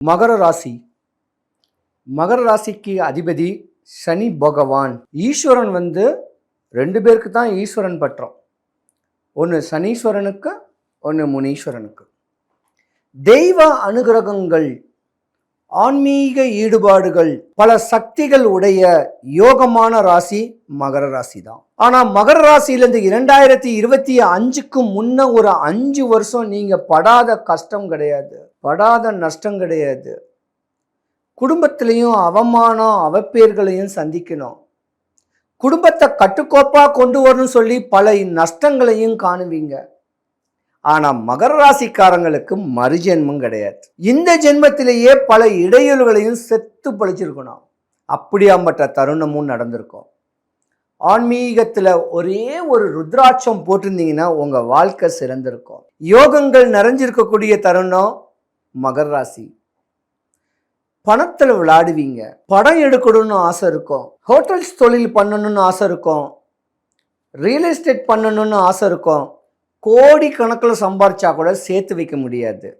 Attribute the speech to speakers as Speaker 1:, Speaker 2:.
Speaker 1: மகர ராசி. மகர ராசிக்கு அதிபதி சனி பகவான். ஈஸ்வரன் ரெண்டு பேருக்கு தான் ஈஸ்வரன் பற்றம். ஒன்று சனீஸ்வரனுக்கு, ஒன்று முனீஸ்வரனுக்கு. தெய்வ அனுகிரகங்கள், ஆன்மீக ஈடுபாடுகள், பல சக்திகள் உடைய யோகமான ராசி மகர ராசி தான். ஆனால் மகர ராசியிலேருந்து 2025க்கு முன்ன ஒரு 5 வருஷம் நீங்கள் படாத கஷ்டம் கிடையாது, படாத நஷ்டம் கிடையாது. குடும்பத்திலையும் அவமானம் அவப்பேர்களையும் சந்திக்கணும். குடும்பத்தை கட்டுக்கோப்பாக கொண்டு வரணும்னு சொல்லி பல நஷ்டங்களையும் காணுவீங்க. ஆனால் மகர ராசிக்காரங்களுக்கு மறுஜென்மம் கிடையாது. இந்த ஜென்மத்திலேயே பல இடையூறுகளையும் செத்து பழிச்சிருக்கணும். அப்படியாம்பட்ட தருணமும் நடந்திருக்கும். ஆன்மீகத்தில் ஒரே ஒரு ருத்ராட்சம் போட்டிருந்தீங்கன்னா உங்கள் வாழ்க்கை சிறந்திருக்கும். யோகங்கள் நிறைஞ்சிருக்கக்கூடிய தருணம் மகர ராசி. பணத்தில் விளையாடுவீங்க. படம் எடுக்கணும்னு ஆசை இருக்கும். ஹோட்டல்ஸ் தொழில் பண்ணணும்னு ஆசை இருக்கும். ரியல் எஸ்டேட் பண்ணணும்னு ஆசை இருக்கும். கோடி கணக்கில் சம்பாரிச்சா கூட சேர்த்து வைக்க முடியாது.